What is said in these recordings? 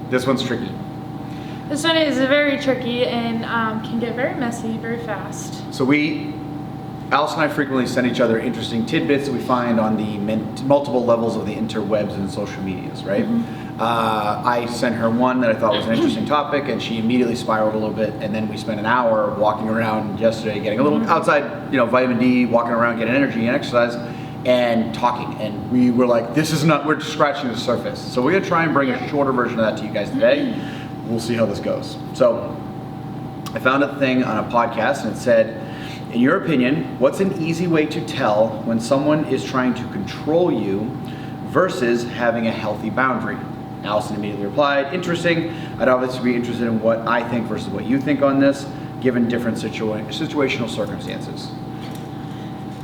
This one's tricky. This one is very tricky and can get very messy very fast. So Alice and I frequently send each other interesting tidbits that we find on the multiple levels of the interwebs and social medias, right? I sent her one that I thought was an interesting topic, and she immediately spiraled a little bit, and then we spent an hour walking around yesterday, getting a little outside, vitamin D, walking around, getting energy and exercise, and talking. And we were like, we're just scratching the surface. So we're gonna try and bring a shorter version of that to you guys today. We'll see how this goes. So I found a thing on a podcast, and it said, in your opinion, what's an easy way to tell when someone is trying to control you versus having a healthy boundary? Allison immediately replied, interesting. I'd obviously be interested in what I think versus what you think on this, given different situational circumstances.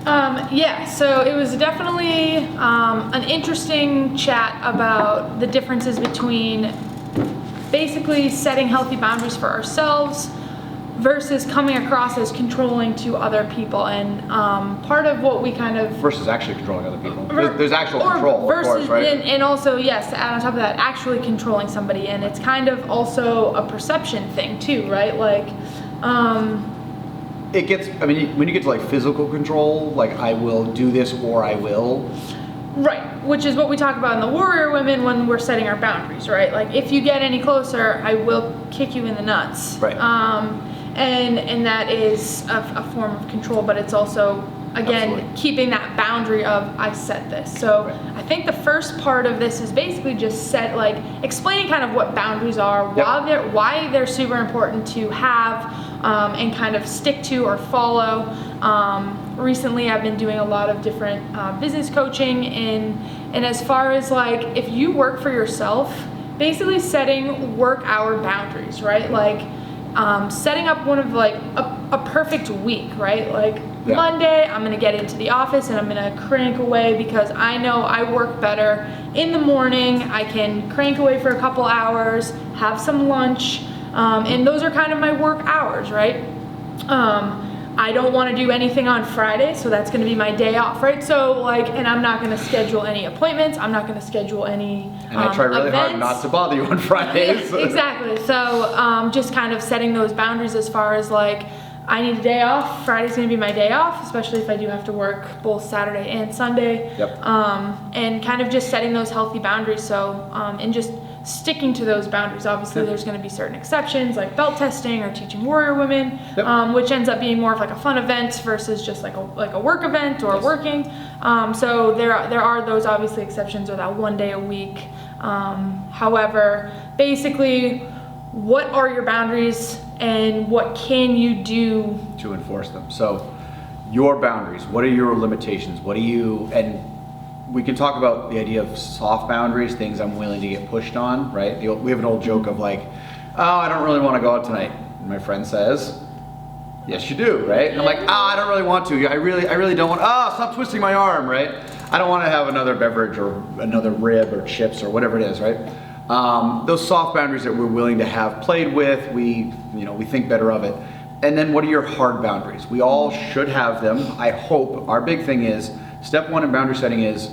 So it was definitely an interesting chat about the differences between basically setting healthy boundaries for ourselves versus coming across as controlling to other people. And part of what we kind of... Versus actually controlling other people. There's actual control, of course, right? And also, yes, to add on top of that, actually controlling somebody. And it's kind of also a perception thing too, right? Like... It gets, when you get to like physical control, like I will do this or I will. Right, which is what we talk about in the Warrior Women when we're setting our boundaries, right? Like if you get any closer, I will kick you in the nuts. Right. And that is a form of control, but it's also, again, Absolutely. keeping that boundary of I set this. So right. I think the first part of this is basically just explaining kind of what boundaries are, why they're super important to have and kind of stick to or follow. Recently I've been doing a lot of different business coaching and as far as like if you work for yourself, basically setting work hour boundaries, right? Like setting up one of like a perfect week, right? Like Monday, I'm gonna get into the office and I'm gonna crank away because I know I work better in the morning. I can crank away for a couple hours, have some lunch, and those are kind of my work hours, right? I don't want to do anything on Friday, so that's going to be my day off, right? So and I'm not going to schedule any appointments. I'm not going to schedule any And I try really events. hard not to bother you on Fridays. Exactly. So just kind of setting those boundaries as far as like, I need a day off. Friday's going to be my day off, especially if I do have to work both Saturday and Sunday. Yep. And kind of just setting those healthy boundaries. So, and just sticking to those boundaries. Obviously, there's going to be certain exceptions like belt testing or teaching Warrior Women, which ends up being more of like a fun event versus just like a work event or working. So there are those obviously exceptions or that one day a week. However, basically, what are your boundaries and what can you do to enforce them? So your boundaries, what are your limitations? And we can talk about the idea of soft boundaries, things I'm willing to get pushed on, right? We have an old joke of like, oh, I don't really want to go out tonight. And my friend says, yes, you do, right? And I'm like, I don't really want to. I really don't want, stop twisting my arm, right? I don't want to have another beverage or another rib or chips or whatever it is, right? Those soft boundaries that we're willing to have played with, we think better of it. And then what are your hard boundaries? We all should have them. I hope our big thing is, step one in boundary setting is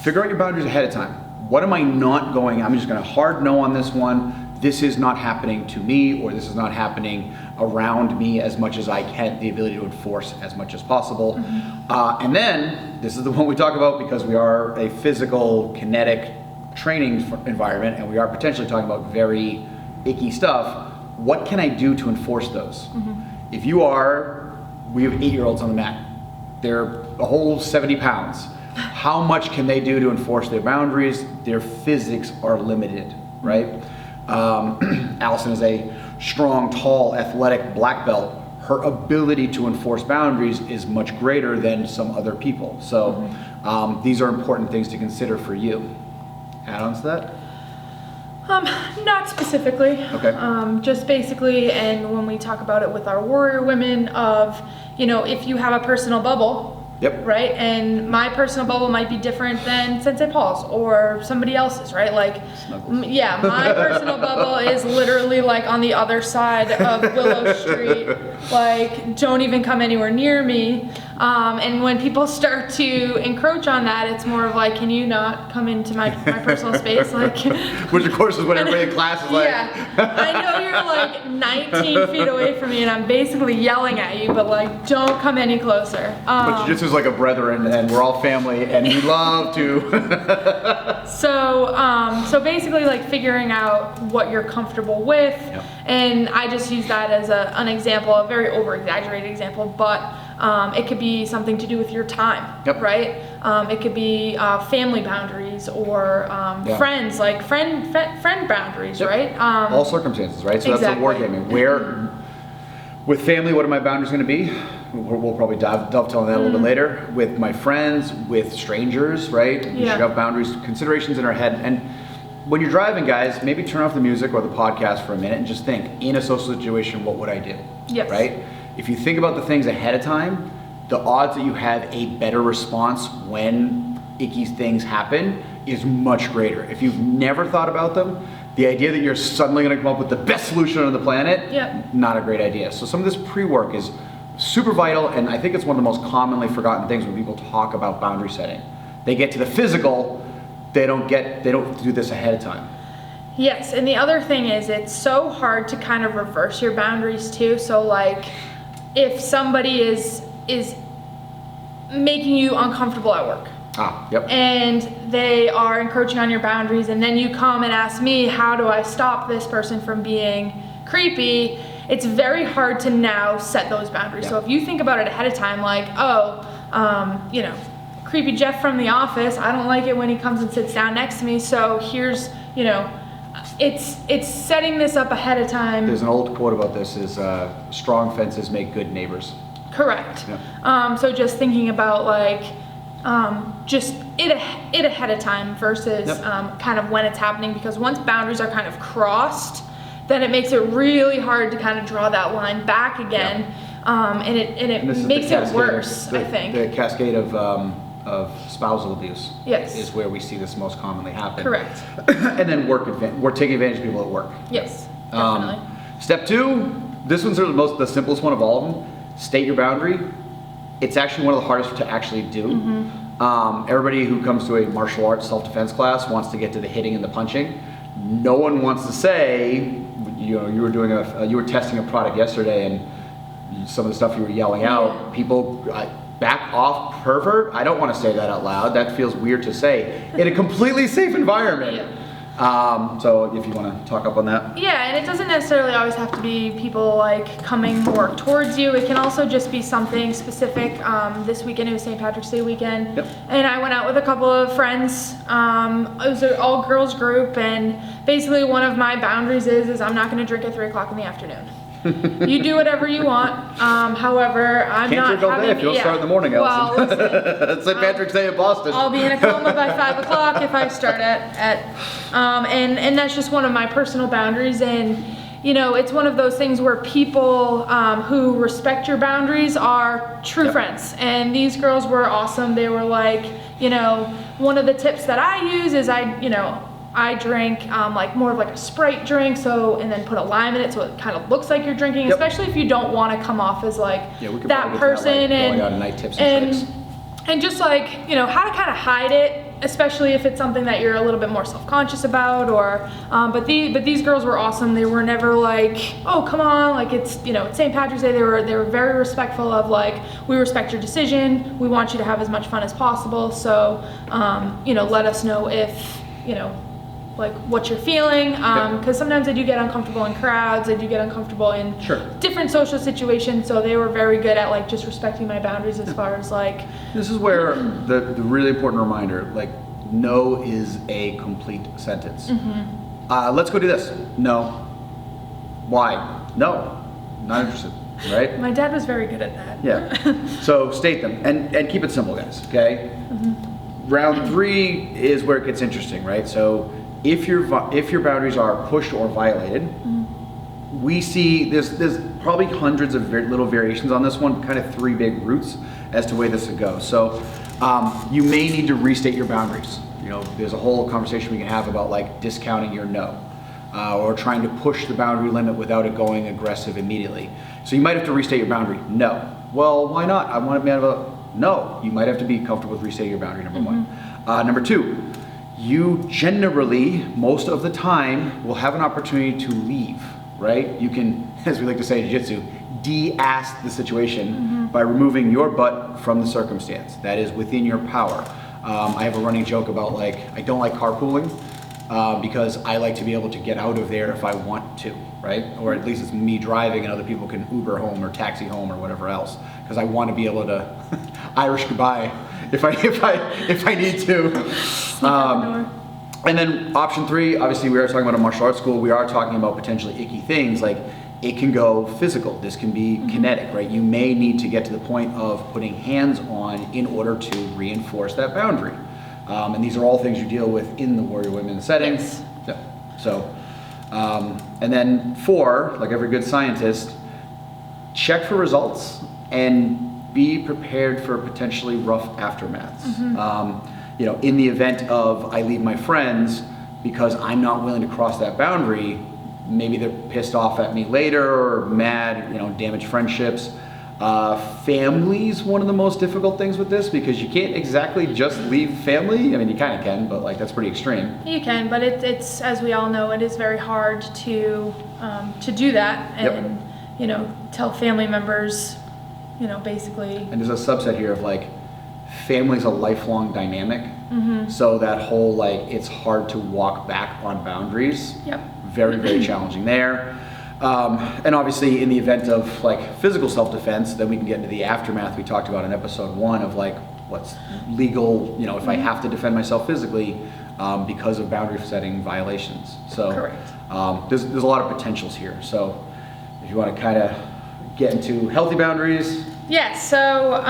figure out your boundaries ahead of time. What am I not going, I'm just gonna hard no on this one. This is not happening to me, or this is not happening around me as much as I can, the ability to enforce as much as possible. And then, this is the one we talk about because we are a physical, kinetic training environment, and we are potentially talking about very icky stuff. What can I do to enforce those? We have 8-year-olds on the mat. They're a whole 70 pounds. How much can they do to enforce their boundaries? Their physics are limited, right? Allison is a strong, tall, athletic black belt. Her ability to enforce boundaries is much greater than some other people. So these are important things to consider for you. Add-ons to that? Not specifically. Okay. Just basically, and when we talk about it with our Warrior Women of, if you have a personal bubble, right? And my personal bubble might be different than Sensei Paul's or somebody else's, right? Like, my personal bubble is literally like on the other side of Willow Street. Like, don't even come anywhere near me. And when people start to encroach on that, it's more of like, can you not come into my personal space? Like, which of course is what everybody in class is like. Yeah, I know you're like 19 feet away from me and I'm basically yelling at you, but like, don't come any closer. But jiu-jitsu is like a brethren and we're all family and we love to. So basically like figuring out what you're comfortable with. Yep. And I just use that as an example, a very over-exaggerated example, but it could be something to do with your time, Yep. right? It could be family boundaries or friends, like friend boundaries, Yep. right? All circumstances, right? So that's the wargaming. Where, with family, what are my boundaries going to be? We'll probably dovetail on that a little bit later. With my friends, with strangers, right? We should have boundaries, considerations in our head. And when you're driving, guys, maybe turn off the music or the podcast for a minute and just think, in a social situation, what would I do? Yes. Right? If you think about the things ahead of time, the odds that you have a better response when icky things happen is much greater. If you've never thought about them, the idea that you're suddenly going to come up with the best solution on the planet, not a great idea. So some of this pre-work is super vital, and I think it's one of the most commonly forgotten things when people talk about boundary setting. They get to the physical, they don't do this ahead of time. Yes, and the other thing is it's so hard to kind of reverse your boundaries too. So like if somebody is making you uncomfortable at work. And they are encroaching on your boundaries, and then you come and ask me, how do I stop this person from being creepy? It's very hard to now set those boundaries. So if you think about it ahead of time, like, you know, creepy Jeff from the office, I don't like it when he comes and sits down next to me, so here's, you know, it's setting this up ahead of time. There's an old quote about this is strong fences make good neighbors. Correct. So just thinking about like just it ahead of time versus kind of when it's happening, because once boundaries are kind of crossed, then it makes it really hard to kind of draw that line back again, and it makes it worse. I think the cascade of spousal abuse is where we see this most commonly happen. Correct. And then we're taking advantage of people at work. Yes, definitely. Step 2, this one's the simplest one of all of them. State your boundary. It's actually one of the hardest to actually do. Everybody who comes to a martial arts self-defense class wants to get to the hitting and the punching. No one wants to say, you know, you were testing a product yesterday and some of the stuff you were yelling out, people back off, pervert. I don't want to say that out loud. That feels weird to say in a completely safe environment. So if you want to talk up on that. Yeah, and it doesn't necessarily always have to be people like coming more towards you. It can also just be something specific. This weekend it was St. Patrick's Day weekend, and I went out with a couple of friends. It was an all-girls group, and basically one of my boundaries is I'm not going to drink at 3 o'clock in the afternoon. You do whatever you want. However, I'm Can't not drink all day having. if you don't start in the morning, Allison. Well, it's St. Patrick's Day in Boston. I'll be in a coma by 5 o'clock if I start and that's just one of my personal boundaries. And you know, it's one of those things where people who respect your boundaries are true friends. And these girls were awesome. They were like, you know, one of the tips that I use is I drink like more of like a Sprite drink, and then put a lime in it so it kind of looks like you're drinking, especially if you don't want to come off as like that person, and just like, you know, how to kind of hide it, especially if it's something that you're a little bit more self-conscious about, or but these girls were awesome. They were never like, oh come on, like it's, you know, it's St. Patrick's Day. They were very respectful of like, we respect your decision, we want you to have as much fun as possible, so you know, let us know if, you know, like what you're feeling, because sometimes I do get uncomfortable in crowds, I do get uncomfortable in different social situations, so they were very good at like just respecting my boundaries as far as like. This is where the really important reminder, like no is a complete sentence. Let's go do this. No. Why? No. Not interested. Right? My dad was very good at that. Yeah. So state them and keep it simple, guys. Okay. Round 3 is where it gets interesting, right? So if your boundaries are pushed or violated, we see there's probably hundreds of little variations on this one, kind of 3 big routes as to where this would go. So you may need to restate your boundaries. You know, there's a whole conversation we can have about like discounting your no, or trying to push the boundary limit without it going aggressive immediately. So you might have to restate your boundary. No. Well, why not? I want to be able to, no, you might have to be comfortable with resetting your boundary, number one. Number two, you generally, most of the time, will have an opportunity to leave, right? You can, as we like to say in jiu-jitsu, de-ask the situation by removing your butt from the circumstance. That is within your power. I have a running joke about like, I don't like carpooling because I like to be able to get out of there if I want to, right? Or at least it's me driving and other people can Uber home or taxi home or whatever else. Because I want to be able to Irish goodbye if I need to. And then option three, obviously we are talking about a martial arts school. We are talking about potentially icky things like it can go physical. This can be kinetic, right? You may need to get to the point of putting hands on in order to reinforce that boundary. And these are all things you deal with in the Warrior Women settings. Yes. Yeah. So, and then four, like every good scientist, check for results and be prepared for potentially rough aftermaths. You know, in the event of I leave my friends because I'm not willing to cross that boundary, maybe they're pissed off at me later or mad, you know, damaged friendships. Family's one of the most difficult things with this because you can't exactly just leave family. I mean, you kind of can, but like that's pretty extreme. You can, but it's as we all know, it is very hard to do that and you know, tell family members, you know, basically. And there's a subset here of like family's a lifelong dynamic. So that whole like it's hard to walk back on boundaries. Very, very challenging there. And obviously in the event of like physical self-defense, then we can get into the aftermath we talked about in episode 1 of like what's legal, you know, if I have to defend myself physically because of boundary setting violations. So there's a lot of potentials here. So if you want to kind of get into healthy boundaries. Yes, so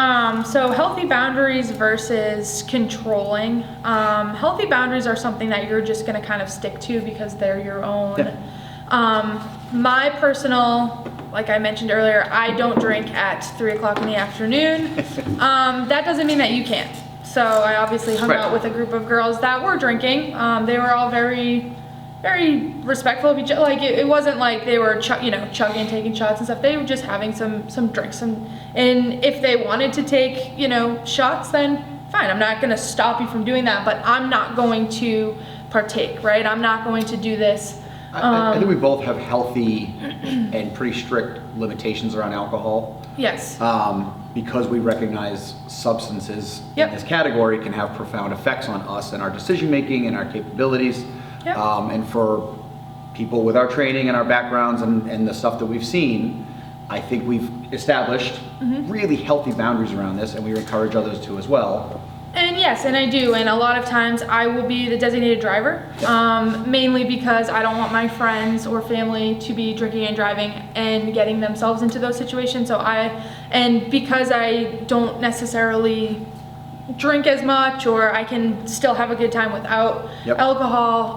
healthy boundaries versus controlling. Healthy boundaries are something that you're just going to kind of stick to because they're your own. My personal, like I mentioned earlier, I don't drink at 3 o'clock in the afternoon. That doesn't mean that you can't. So I obviously hung out with a group of girls that were drinking. They were all very respectful of each other. Like it wasn't like they were chugging, taking shots and stuff. They were just having some drinks, and if they wanted to take, you know, shots, then fine. I'm not going to stop you from doing that, but I'm not going to partake, right? I'm not going to do this. I think we both have healthy and pretty strict limitations around alcohol. Yes. Because we recognize substances in this category can have profound effects on us and our decision making and our capabilities. And for people with our training and our backgrounds and the stuff that we've seen, I think we've established really healthy boundaries around this, and we encourage others to as well. And yes, and I do, and a lot of times I will be the designated driver, mainly because I don't want my friends or family to be drinking and driving and getting themselves into those situations. And because I don't necessarily drink as much, or I can still have a good time without alcohol,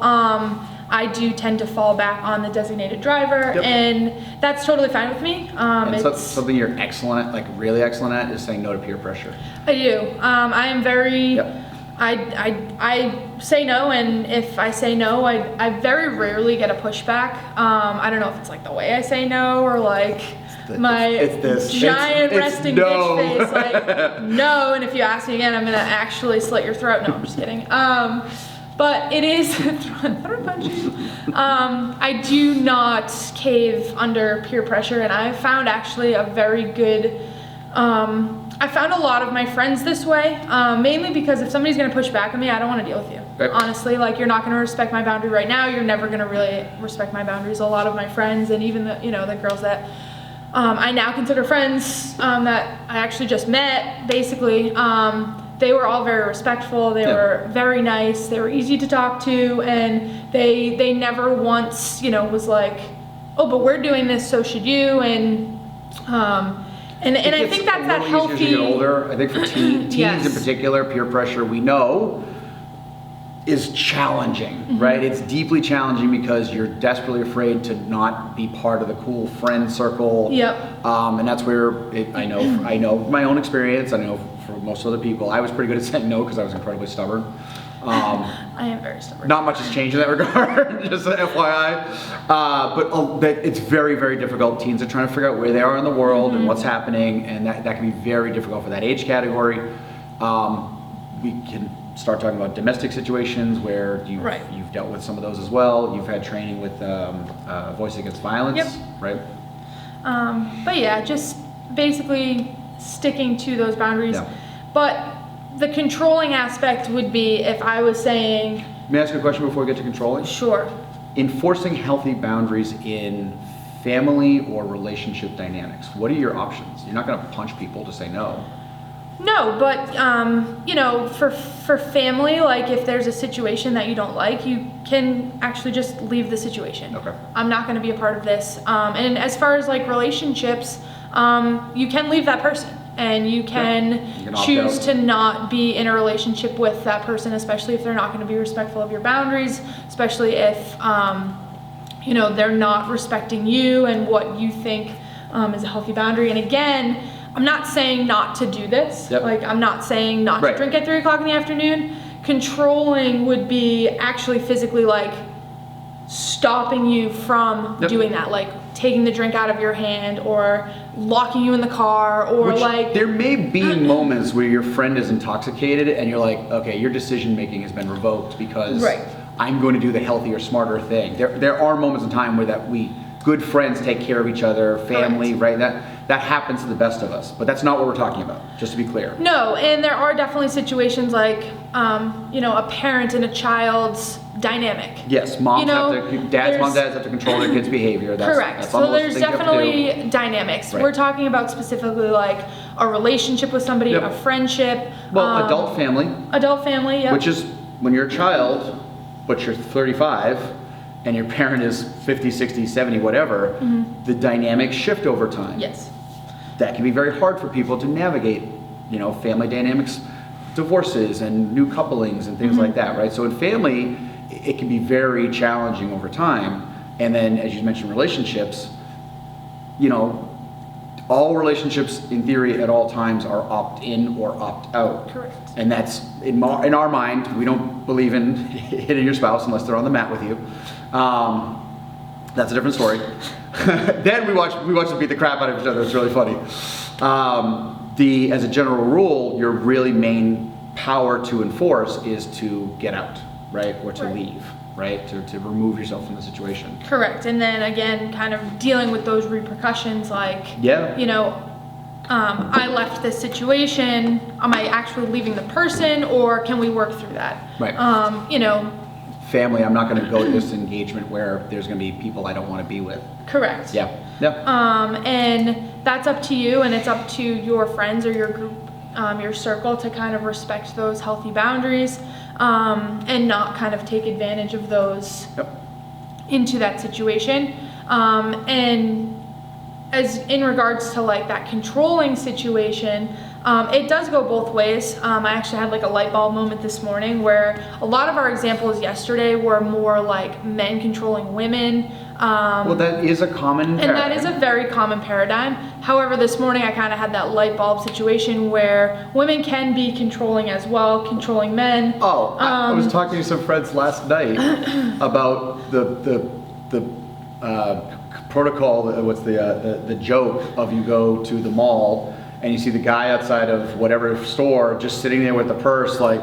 I do tend to fall back on the designated driver, and that's totally fine with me. It's something you're excellent at, like really excellent at, is saying no to peer pressure. I do. I am very. I say no, and if I say no, I very rarely get a pushback. I don't know if it's like the way I say no or like my giant resting bitch face, like no. And if you ask me again, I'm gonna actually slit your throat. No, I'm just kidding. But it is throat punching. I do not cave under peer pressure, and I found actually a very good. I found a lot of my friends this way, mainly because if somebody's gonna push back on me, I don't want to deal with you. Honestly, like you're not gonna respect my boundary right now. You're never gonna really respect my boundaries. A lot of my friends, and even the girls that I now consider friends that I actually just met, basically. They were all very respectful. They were very nice. They were easy to talk to, and they never once, was like, oh, but we're doing this, so should you. And I think that's that healthy. As you get older, I think for teens in particular, peer pressure we know is challenging, right? It's deeply challenging because you're desperately afraid to not be part of the cool friend circle. And that's where I know my own experience. I know for most other people, I was pretty good at saying no because I was incredibly stubborn. I am very stubborn. Not much has changed in that regard, just an FYI. But it's very, very difficult. Teens are trying to figure out where they are in the world and what's happening, and that can be very difficult for that age category. We can start talking about domestic situations where you've dealt with some of those as well. You've had training with Voice Against Violence, right? But yeah, just basically sticking to those boundaries. Yeah. But the controlling aspect would be if I was saying... May I ask you a question before we get to controlling? Sure. Enforcing healthy boundaries in family or relationship dynamics. What are your options? You're not going to punch people to say no. No, but for family, like if there's a situation that you don't like, you can actually just leave the situation. Okay. I'm not going to be a part of this. And as far as like relationships, you can leave that person. And you can choose to not be in a relationship with that person, especially if they're not going to be respectful of your boundaries, especially if, they're not respecting you and what you think is a healthy boundary. And again, I'm not saying not to do this. Yep. Like, I'm not saying not to drink at 3 o'clock in the afternoon. Controlling would be actually physically like stopping you from doing that, like taking the drink out of your hand or locking you in the car or there may be moments where your friend is intoxicated and you're like, okay, your decision making has been revoked because I'm going to do the healthier, smarter thing. There are moments in time where good friends take care of each other, family, right? That happens to the best of us, but that's not what we're talking about, just to be clear. No, and there are definitely situations like, a parent and a child's dynamic. Yes, dads have to control their kids' behavior. Correct. So there's definitely dynamics. Right. We're talking about specifically like a relationship with somebody, a friendship. Well, adult family. Adult family, yeah. Which is when you're a child, but you're 35, and your parent is 50, 60, 70, whatever, the dynamics shift over time. Yes. That can be very hard for people to navigate, family dynamics, divorces and new couplings and things like that, right? So in family, it can be very challenging over time. And then, as you mentioned, relationships, all relationships in theory at all times are opt-in or opt-out. Correct. And that's, in our mind, we don't believe in hitting your spouse unless they're on the mat with you. That's a different story. Then we watch them beat the crap out of each other. It's really funny. As a general rule, your really main power to enforce is to get out, right? Or to leave, right? To remove yourself from the situation. Correct. And then again, kind of dealing with those repercussions, like, I left this situation. Am I actually leaving the person, or can we work through that? Right. Family, I'm not going to go to this engagement where there's going to be people I don't want to be with. Correct. Yeah. And that's up to you, and it's up to your friends or your group, your circle, to kind of respect those healthy boundaries, and not kind of take advantage of those into that situation. And as in regards to like that controlling situation, it does go both ways. I actually had like a light bulb moment this morning where a lot of our examples yesterday were more like men controlling women. Well, that is a common paradigm. And that is a very common paradigm. However, this morning I kind of had that light bulb situation where women can be controlling as well, controlling men. I was talking to some friends last night about the protocol. What's the joke of you go to the mall and you see the guy outside of whatever store just sitting there with the purse, like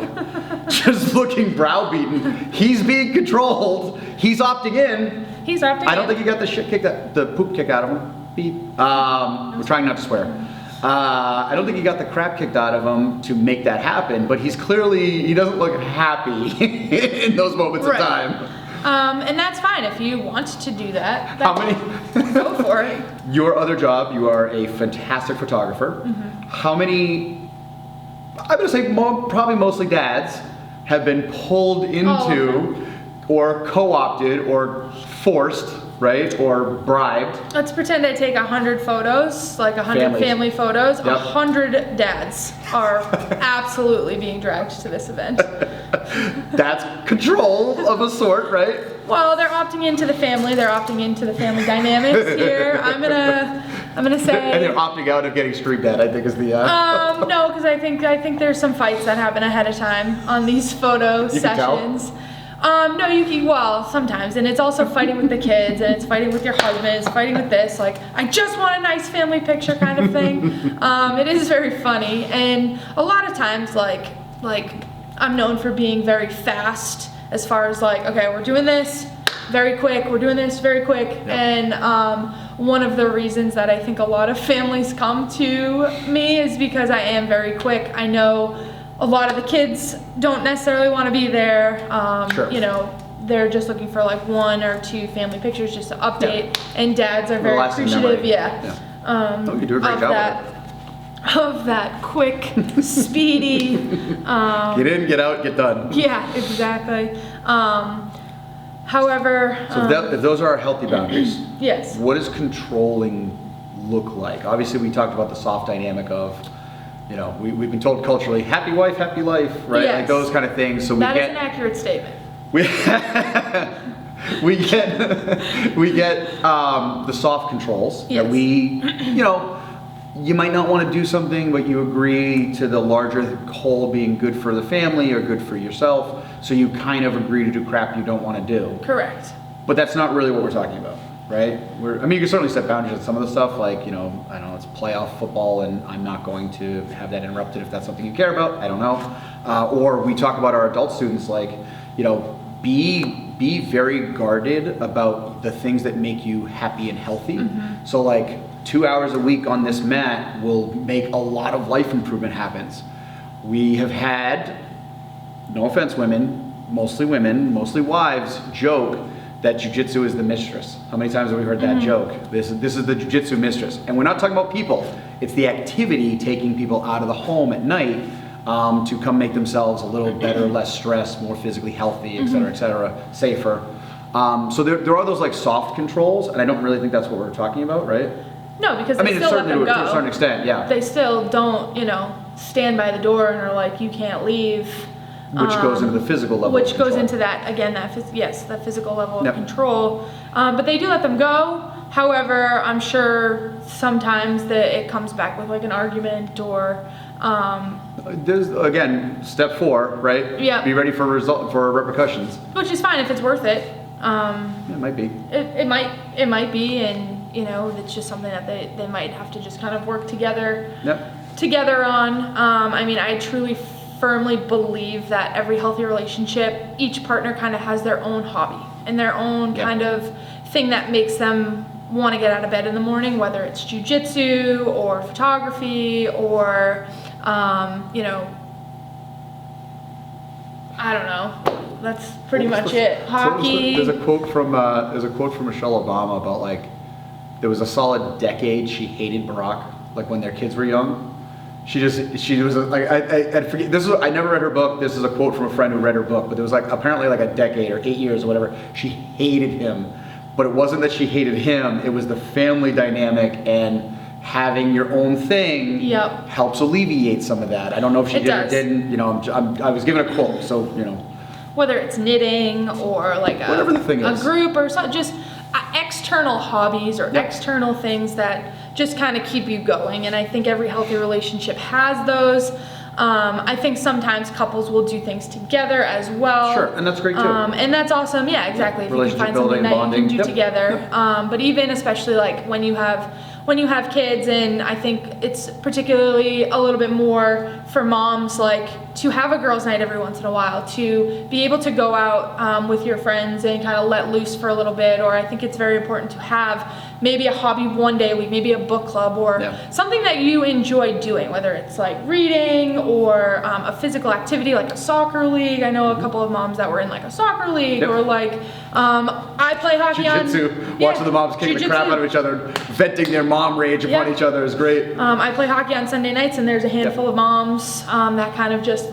just looking browbeaten. He's being controlled. He's opting in. I don't think he got the poop kicked out of him. Beep. We're trying not to swear. I don't think he got the crap kicked out of him to make that happen, but he doesn't look happy in those moments of time. And that's fine if you want to do that. Go for it. Your other job, you are a fantastic photographer. How many, I'm going to say probably mostly dads, have been pulled into or co-opted or forced, right, or bribed? Let's pretend I take 100 photos, like 100 family photos. 100 dads are absolutely being dragged to this event. That's control of a sort, right? Well, they're opting into the family. They're opting into the family dynamics here. I'm gonna I'm gonna say. And they're opting out of getting screamed at, I think is the. No, because I think there's some fights that happen ahead of time on these photo sessions. No, you can, well, sometimes, and it's also fighting with the kids, and it's fighting with your husband, it's fighting with this, like, I just want a nice family picture kind of thing. It is very funny, and a lot of times, like, I'm known for being very fast, as far as like, okay, we're doing this very quick, we're doing this very quick, and one of the reasons that I think a lot of families come to me is because I am very quick. I know a lot of the kids don't necessarily want to be there. Sure. You know, they're just looking for like 1 or 2 family pictures just to update, and dads are very appreciative. Oh, you do a great job of that quick, speedy. Get in, get out, get done. Yeah, exactly. However, so if those are our healthy boundaries. Yes. What does controlling look like? Obviously, we talked about the soft dynamic of, you know, we've been told culturally, happy wife, happy life, right? Yes. Like those kind of things. So that is an accurate statement. We get the soft controls that we, you know, you might not want to do something, but you agree to the larger whole being good for the family or good for yourself. So you kind of agree to do crap you don't want to do. Correct. But that's not really what we're talking about, right? I mean, you can certainly set boundaries on some of the stuff, like, you know, I don't know, it's playoff football, and I'm not going to have that interrupted if that's something you care about. I don't know. Or we talk about our adult students, like, you know, be very guarded about the things that make you happy and healthy. Mm-hmm. So like 2 hours a week on this mat will make a lot of life improvement happens. We have had, no offense women, mostly wives, joke that jiu-jitsu is the mistress. How many times have we heard that joke? This is the jiu-jitsu mistress. And we're not talking about people. It's the activity taking people out of the home at night to come make themselves a little better, less stressed, more physically healthy, et cetera, safer. So there are those like soft controls, and I don't really think that's what we're talking about, right? No, because they still let them go. To a certain extent, yeah. They still don't, you know, stand by the door and are like, you can't leave. Which goes into the physical level. Which goes into that, again, that physical level of control. But they do let them go. However, I'm sure sometimes that it comes back with like an argument or. There's again step 4, right? Yeah. Be ready for repercussions. Which is fine if it's worth it. It might be. It might be, and you know, it's just something that they might have to just kind of work together. Yep. Together on. I mean, I truly firmly believe that every healthy relationship, each partner kind of has their own hobby and their own kind of thing that makes them want to get out of bed in the morning, whether it's jiu-jitsu or photography or, you know, I don't know. That's pretty much it. Hockey. There's a quote from Michelle Obama about like there was a solid decade she hated Barack, like when their kids were young. She was like I forget, I never read her book. This is a quote from a friend who read her book, but there was like apparently like a decade or 8 years or whatever. She hated him, but it wasn't that she hated him. It was the family dynamic, and having your own thing helps alleviate some of that. I don't know if she did or didn't. You know, I was given a quote, so you know. Whether it's knitting or like whatever the thing is. A group or something, just external hobbies or external things that just kind of keep you going. And I think every healthy relationship has those. I think sometimes couples will do things together as well. Sure, and that's great too. And that's awesome. Yeah, exactly. If you can find something that you can do together. But even especially like when you have kids, and I think it's particularly a little bit more for moms, like to have a girls' night every once in a while, to be able to go out with your friends and kind of let loose for a little bit. Or I think it's very important to have maybe a hobby one day a week, maybe a book club or something that you enjoy doing, whether it's like reading or a physical activity like a soccer league. I know a couple of moms that were in like a soccer league or like I play hockey jiu-jitsu, watching the moms kick the crap out of each other, venting their mom rage upon each other is great. I play hockey on Sunday nights, and there's a handful of moms that kind of just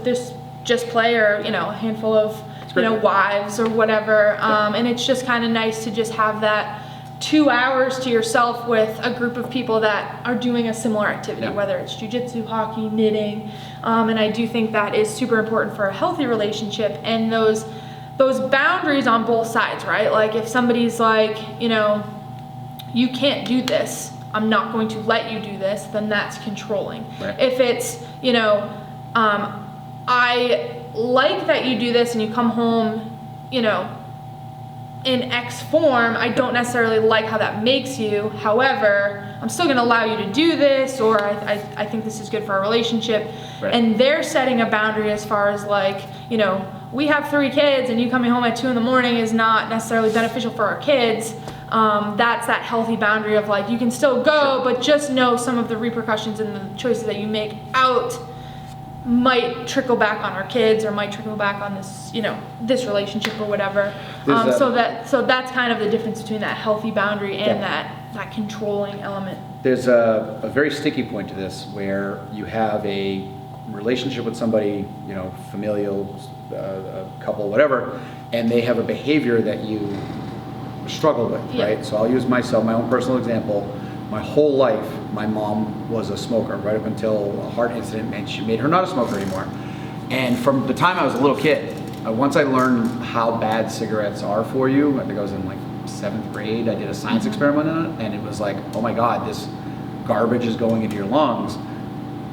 play, or you know, a handful of wives or whatever, and it's just kind of nice to just have that 2 hours to yourself with a group of people that are doing a similar activity, whether it's jiu-jitsu, hockey, knitting, and I do think that is super important for a healthy relationship, and those boundaries on both sides, right? Like if somebody's like, you know, you can't do this, I'm not going to let you do this, then that's controlling. Right. If it's, I like that you do this and you come home, in X form, I don't necessarily like how that makes you. However, I'm still going to allow you to do this, or I think this is good for our relationship. Right. And they're setting a boundary as far as like, we have 3 kids and you coming home at 2 in the morning is not necessarily beneficial for our kids. That's that healthy boundary of like, you can still go, but just know some of the repercussions and the choices that you make out might trickle back on our kids, or might trickle back on this, this relationship or whatever. So that's kind of the difference between that healthy boundary and that controlling element. There's a very sticky point to this where you have a relationship with somebody, familial, couple, whatever, and they have a behavior that you struggle with, right? So I'll use myself, my own personal example. My whole life, my mom was a smoker, right up until a heart incident, and she made her not a smoker anymore. And from the time I was a little kid, once I learned how bad cigarettes are for you, I think I was in like 7th grade, I did a science experiment on it, and it was like, oh my God, this garbage is going into your lungs.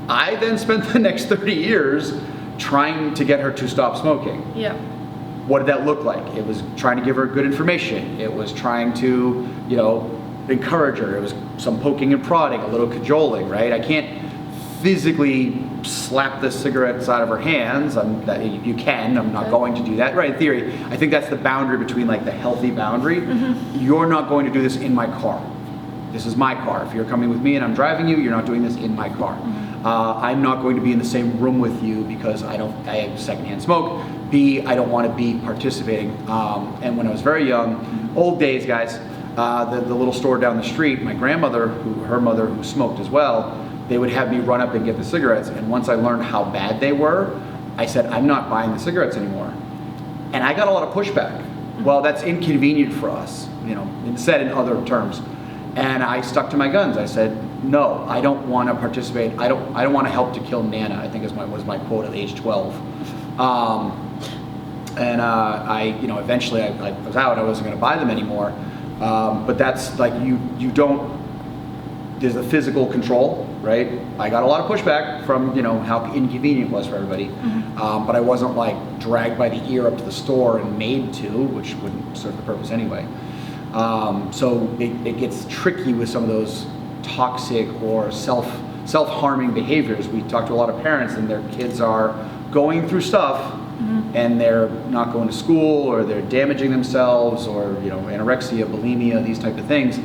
I then spent the next 30 years trying to get her to stop smoking. Yeah. What did that look like? It was trying to give her good information. It was trying to, encourage her. It was some poking and prodding, a little cajoling, right? I can't physically slap the cigarettes out of her hands. You can, I'm not going to do that, right? In theory, I think that's the boundary between like the healthy boundary. You're not going to do this in my car. This is my car. If you're coming with me and I'm driving you, you're not doing this in my car. I'm not going to be in the same room with you because I have secondhand smoke. B, I don't want to be participating. And when I was very young, old days, guys, the little store down the street, my grandmother, her mother who smoked as well, they would have me run up and get the cigarettes. And once I learned how bad they were, I said, I'm not buying the cigarettes anymore. And I got a lot of pushback. Well, that's inconvenient for us, said in other terms. And I stuck to my guns. I said, no, I don't want to participate. I don't want to help to kill Nana, I think was my quote at age 12. Eventually I was out. I wasn't going to buy them anymore. But that's like, there's a physical control, right? I got a lot of pushback from, how inconvenient it was for everybody. But I wasn't like dragged by the ear up to the store and made to, which wouldn't serve the purpose anyway. So it gets tricky with some of those toxic or self-harming behaviors. We talk to a lot of parents and their kids are going through stuff and they're not going to school, or they're damaging themselves, or anorexia, bulimia, these type of things.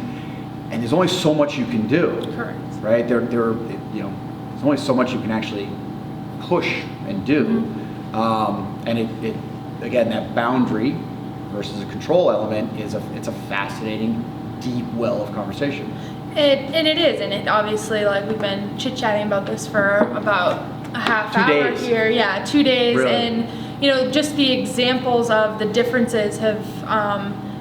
And there's only so much you can do. Correct. Right? There's only so much you can actually push and do. And it again, that boundary versus a control element it's a fascinating, deep well of conversation. It is, and it obviously, like, we've been chit-chatting about this for about a half hour here. Yeah, 2 days. Really? And just the examples of the differences have,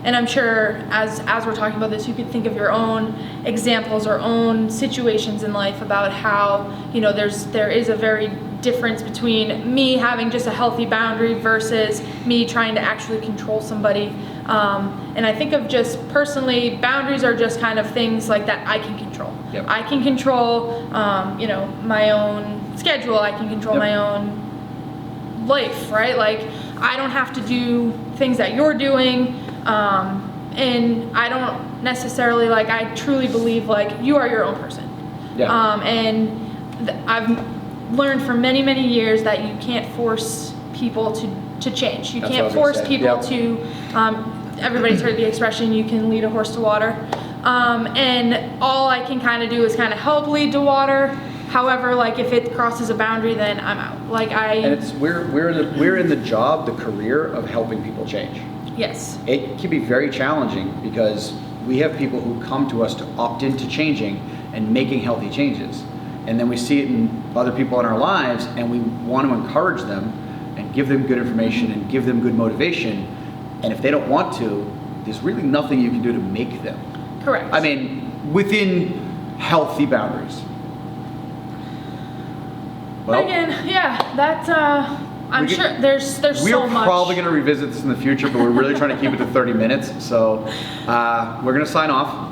and I'm sure as we're talking about this, you could think of your own examples or own situations in life about how, there is a very difference between me having just a healthy boundary versus me trying to actually control somebody. And I think of just personally, boundaries are just kind of things like that I can control. Yep. I can control, my own schedule. I can control my own life, right? Like, I don't have to do things that you're doing. And I don't necessarily, like, I truly believe, like, you are your own person. Yeah. I've learned for many, many years that you can't force people to change. You can't force people to, everybody's heard the expression, you can lead a horse to water. And all I can kind of do is kind of help lead to water. However, like, if it crosses a boundary, then I'm out. And we're in the job, the career of helping people change. Yes. It can be very challenging because we have people who come to us to opt into changing and making healthy changes. And then we see it in other people in our lives, and we want to encourage them and give them good information and give them good motivation. And if they don't want to, there's really nothing you can do to make them. Correct. I mean, within healthy boundaries. Well, again, yeah, that's I'm sure there's so much. We're probably going to revisit this in the future, but we're really trying to keep it to 30 minutes. So we're going to sign off.